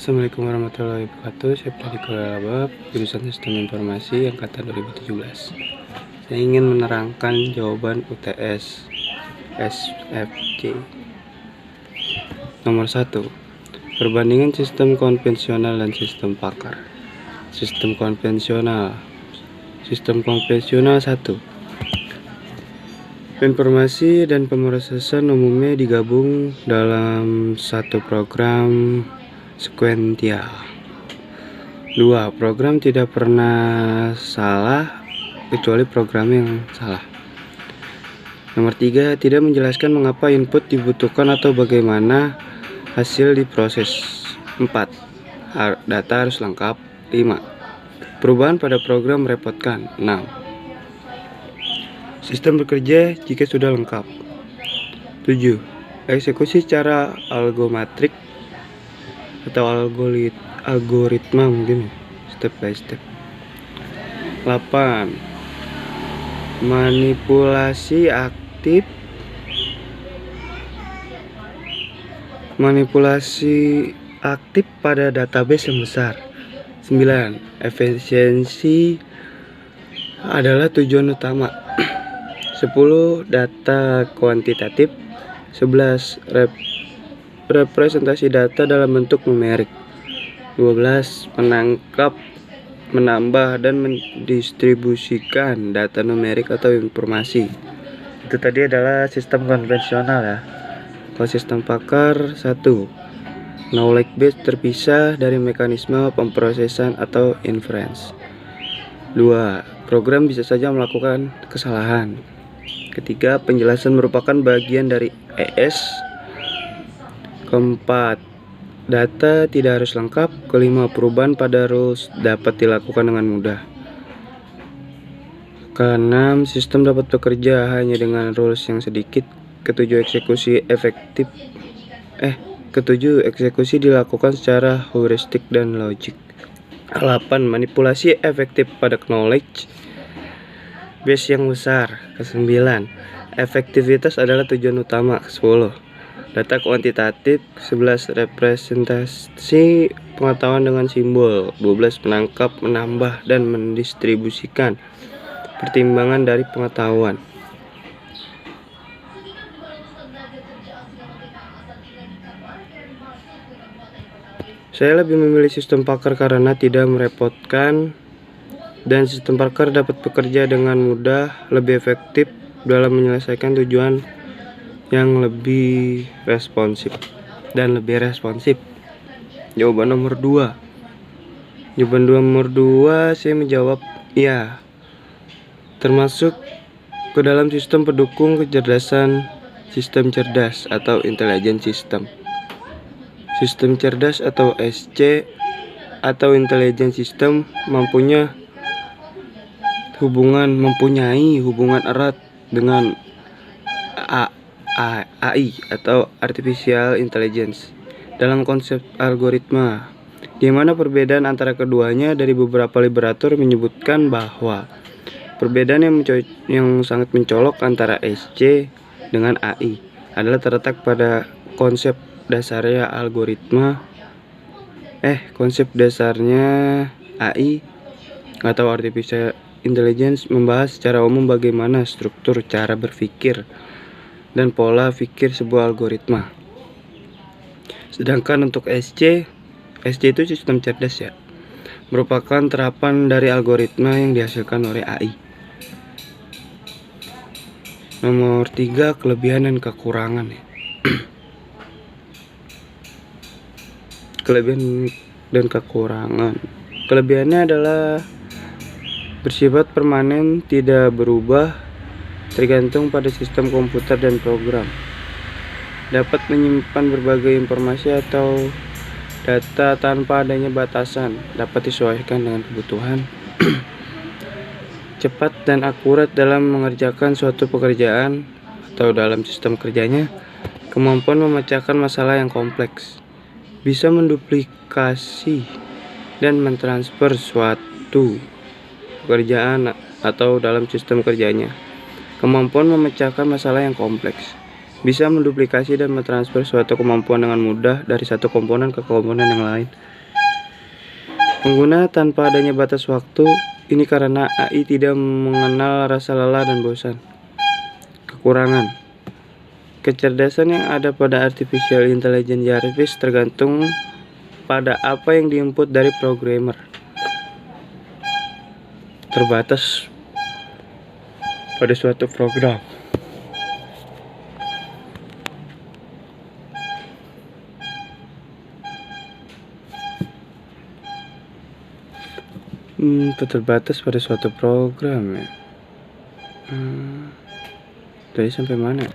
Assalamualaikum warahmatullahi wabarakatuh. Saya Pradi Kolabab, jurusan Sistem Informasi angkatan 2017. Saya ingin menerangkan jawaban UTS SFC. Nomor 1. Perbandingan sistem konvensional dan sistem pakar. Sistem konvensional 1. Informasi dan pemrosesan umumnya digabung dalam satu program sekuensial. 2. Program tidak pernah salah kecuali program yang salah. Nomor 3. Tidak menjelaskan mengapa input dibutuhkan atau bagaimana hasil diproses. 4. Data harus lengkap. 5. Perubahan pada program merepotkan. 6. Sistem bekerja jika sudah lengkap. 7. Eksekusi secara algometrik atau algoritma mungkin step by step. 8. Manipulasi aktif pada database yang besar. 9. Efisiensi adalah tujuan utama. 10. Data kuantitatif. 11. Representasi data dalam bentuk numerik. 12. Menangkap, menambah, dan mendistribusikan data numerik atau informasi. Itu tadi adalah sistem konvensional ya. Kalau sistem pakar 1. Knowledge base terpisah dari mekanisme pemrosesan atau inference. 2. Program bisa saja melakukan kesalahan. 3. Penjelasan merupakan bagian dari ES. 4. Data tidak harus lengkap. 5. Perubahan pada rules dapat dilakukan dengan mudah. 6. Sistem dapat bekerja hanya dengan rules yang sedikit. 7. Eksekusi dilakukan secara heuristik dan logik. 8. Manipulasi efektif pada knowledge base yang besar. 9. Efektivitas adalah tujuan utama. 10. Data kuantitatif. 11. Representasi pengetahuan dengan simbol. 12. Menangkap, menambah, dan mendistribusikan pertimbangan dari pengetahuan. Saya lebih memilih sistem pakar karena tidak merepotkan dan sistem pakar dapat bekerja dengan mudah, lebih efektif dalam menyelesaikan tujuan yang lebih responsif. Jawaban nomor 2. Saya menjawab ya. Termasuk ke dalam sistem pendukung kecerdasan sistem cerdas atau intelligent system. Sistem cerdas atau SC atau intelligent system mempunyai hubungan erat dengan AI atau artificial intelligence dalam konsep algoritma, di mana perbedaan antara keduanya dari beberapa literatur menyebutkan bahwa perbedaan yang sangat mencolok antara SC dengan AI adalah terletak pada konsep dasarnya AI atau artificial intelligence membahas secara umum bagaimana struktur, cara berpikir, dan pola pikir sebuah algoritma. Sedangkan untuk SC itu sistem cerdas ya, merupakan terapan dari algoritma yang dihasilkan oleh AI. Nomor 3. Kelebihan dan kekurangan ya. Kelebihan dan kekurangan. Kelebihannya adalah bersifat permanen, tidak berubah, tergantung pada sistem komputer dan program. Dapat menyimpan berbagai informasi atau data tanpa adanya batasan, dapat disesuaikan dengan kebutuhan. Cepat dan akurat dalam mengerjakan suatu pekerjaan atau dalam sistem kerjanya. Kemampuan memecahkan masalah yang kompleks. Bisa menduplikasi dan mentransfer suatu pekerjaan atau dalam sistem kerjanya. Kemampuan memecahkan masalah yang kompleks. bisa menduplikasi dan mentransfer suatu kemampuan dengan mudah dari satu komponen ke komponen yang lain. Pengguna tanpa adanya batas waktu, ini karena AI tidak mengenal rasa lelah dan bosan. Kekurangan: kecerdasan yang ada pada artificial intelligence Jarvis tergantung pada apa yang diinput dari programmer. Terbatas pada suatu program. Terbatas pada suatu program ya. Tadi sampai mana?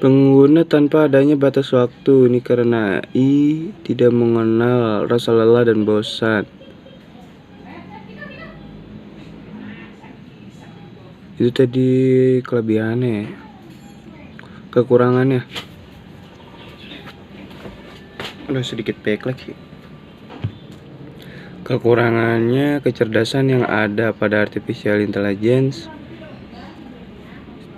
Pengguna tanpa adanya batas waktu, ini karena AI tidak mengenal rasa lelah dan bosan. Itu tadi kelebihannya. Kekurangannya, udah sedikit baik lagi. Kekurangannya, kecerdasan yang ada pada artificial intelligence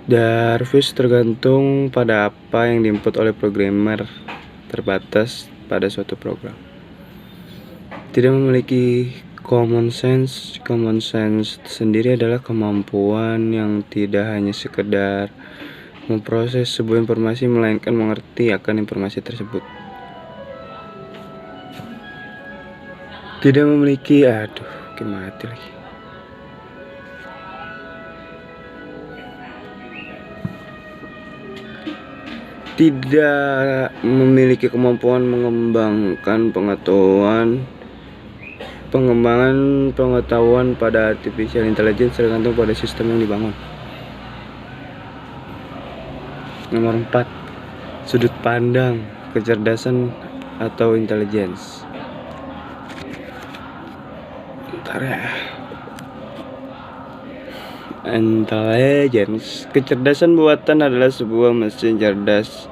Jarvis tergantung pada apa yang diinput oleh programmer, terbatas pada suatu program. Tidak memiliki common sense. Common sense sendiri adalah kemampuan yang tidak hanya sekedar memproses sebuah informasi, melainkan mengerti akan informasi tersebut. Tidak memiliki, mati lagi. Tidak memiliki kemampuan mengembangkan pengembangan pengetahuan pada artificial intelligence tergantung pada sistem yang dibangun. Nomor 4, sudut pandang kecerdasan atau intelligence. Intelligence, kecerdasan buatan adalah sebuah mesin cerdas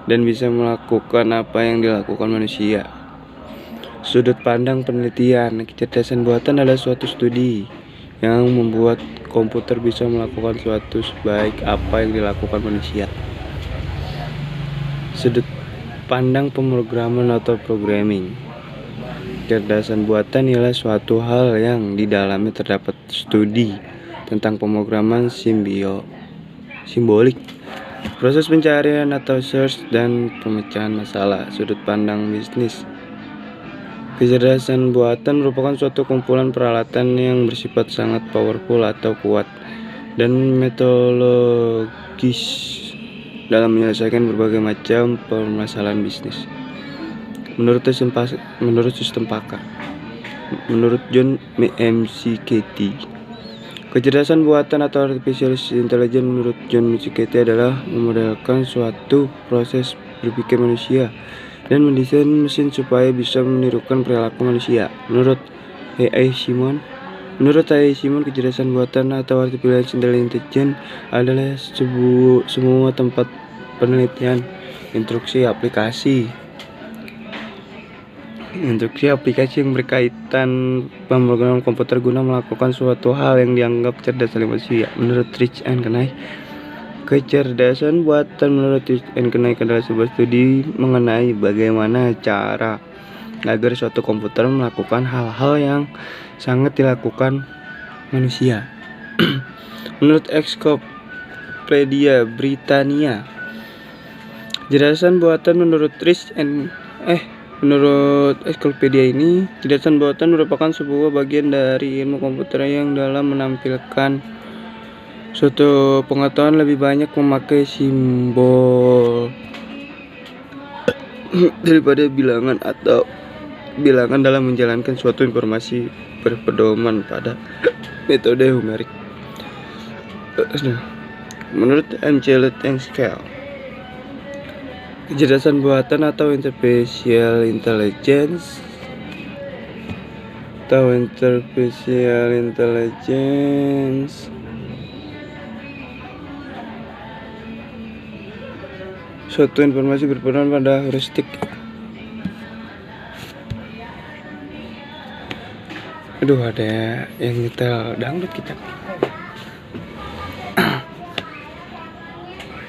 dan bisa melakukan apa yang dilakukan manusia. Sudut pandang penelitian, kecerdasan buatan adalah suatu studi yang membuat komputer bisa melakukan suatu sebaik apa yang dilakukan manusia. Sudut pandang pemrograman atau programming, kecerdasan buatan ialah suatu hal yang di dalamnya terdapat studi tentang pemrograman simbolik, proses pencarian atau search, dan pemecahan masalah. Sudut pandang bisnis, kecerdasan buatan merupakan suatu kumpulan peralatan yang bersifat sangat powerful atau kuat dan metodologis dalam menyelesaikan berbagai macam permasalahan bisnis. Menurut sistem pakar, menurut John McCarthy, kecerdasan buatan atau artificial intelligence menurut John McCarthy adalah memodelkan suatu proses berpikir manusia dan mendesain mesin supaya bisa menirukan perilaku manusia. Menurut A.I. Simon, kecerdasan buatan atau artificial intelligence adalah semua tempat penelitian, instruksi aplikasi yang berkaitan pemrograman komputer guna melakukan suatu hal yang dianggap cerdas oleh manusia. Menurut Rich and Knight, kecerdasan buatan menurut Rich and Knight adalah sebuah studi mengenai bagaimana cara agar suatu komputer melakukan hal-hal yang sangat dilakukan manusia. Menurut Encyclopedia Britannia, kecerdasan buatan menurut ensiklopedia ini, kecerdasan buatan merupakan sebuah bagian dari ilmu komputer yang dalam menampilkan suatu pengetahuan lebih banyak memakai simbol daripada bilangan atau bilangan dalam menjalankan suatu informasi berpedoman pada metode numerik. Menurut M.C. Scale, kecerdasan buatan atau artificial intelligence suatu informasi berperan pada heuristik. Aduh, ada yang nyetel dangdut kita.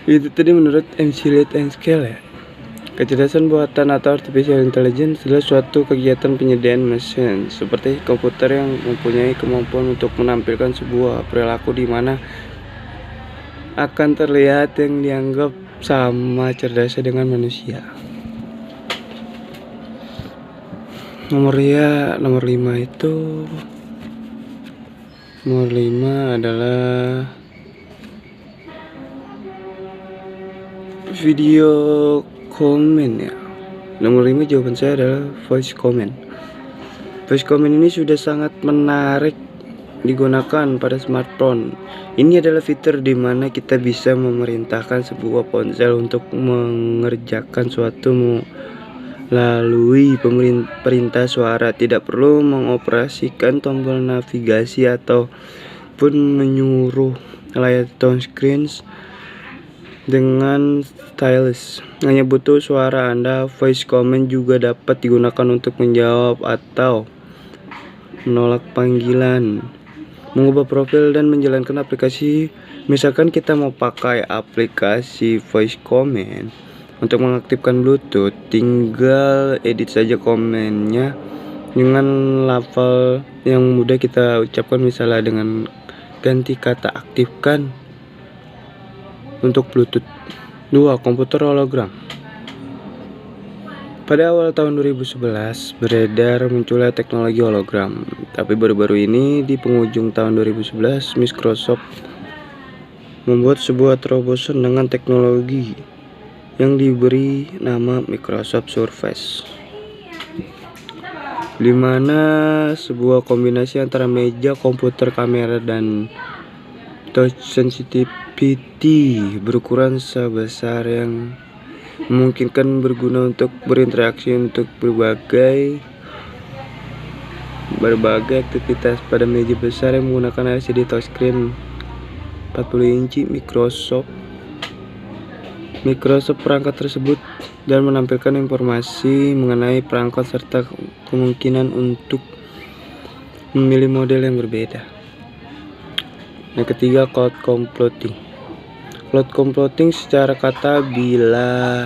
Itu tadi menurut MC Lead and Scale ya. Kecerdasan buatan atau artificial intelligence adalah suatu kegiatan penyediaan mesin seperti komputer yang mempunyai kemampuan untuk menampilkan sebuah perilaku di mana akan terlihat yang dianggap sama cerdasnya dengan manusia. Nomor 5 adalah video comment ya. Nomor 5 jawaban saya adalah voice comment. Voice comment ini sudah sangat menarik digunakan pada smartphone. Ini adalah fitur di mana kita bisa memerintahkan sebuah ponsel untuk mengerjakan suatu melalui perintah suara. Tidak perlu mengoperasikan tombol navigasi ataupun menyuruh layar touchscreen dengan stylus. Hanya butuh suara Anda. Voice comment juga dapat digunakan untuk menjawab atau menolak panggilan, mengubah profil dan menjalankan aplikasi. Misalkan kita mau pakai aplikasi voice comment untuk mengaktifkan Bluetooth, tinggal edit saja komennya dengan lafal yang mudah kita ucapkan, misalnya dengan ganti kata aktifkan untuk Bluetooth. 2. Komputer hologram. Pada awal tahun 2011 beredar munculnya teknologi hologram, tapi baru-baru ini di penghujung tahun 2011 Microsoft membuat sebuah terobosan dengan teknologi yang diberi nama Microsoft Surface, di mana sebuah kombinasi antara meja, komputer, kamera, dan touch sensitivity berukuran sebesar yang memungkinkan berguna untuk berinteraksi untuk berbagai aktivitas pada meja besar yang menggunakan LCD touchscreen 40 inci. Microsoft perangkat tersebut dan menampilkan informasi mengenai perangkat serta kemungkinan untuk memilih model yang berbeda. Yang ketiga, cloud computing. Cloud computing secara kata bila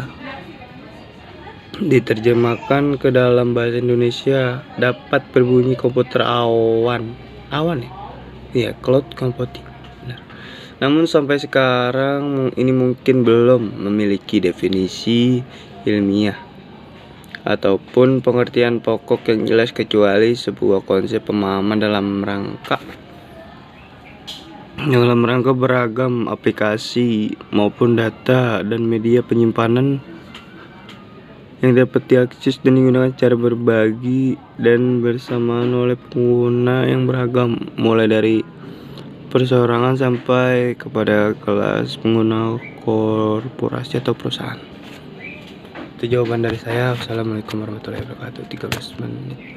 diterjemahkan ke dalam bahasa Indonesia dapat berbunyi komputer awan ya? Iya, cloud computing. Benar. Namun sampai sekarang ini mungkin belum memiliki definisi ilmiah ataupun pengertian pokok yang jelas, kecuali sebuah konsep pemahaman dalam rangka beragam aplikasi maupun data dan media penyimpanan yang dapat diakses dan digunakan secara berbagi dan bersamaan oleh pengguna yang beragam, mulai dari perseorangan sampai kepada kelas pengguna korporasi atau perusahaan. Itu jawaban dari saya. Wassalamualaikum warahmatullahi wabarakatuh. 13 menit.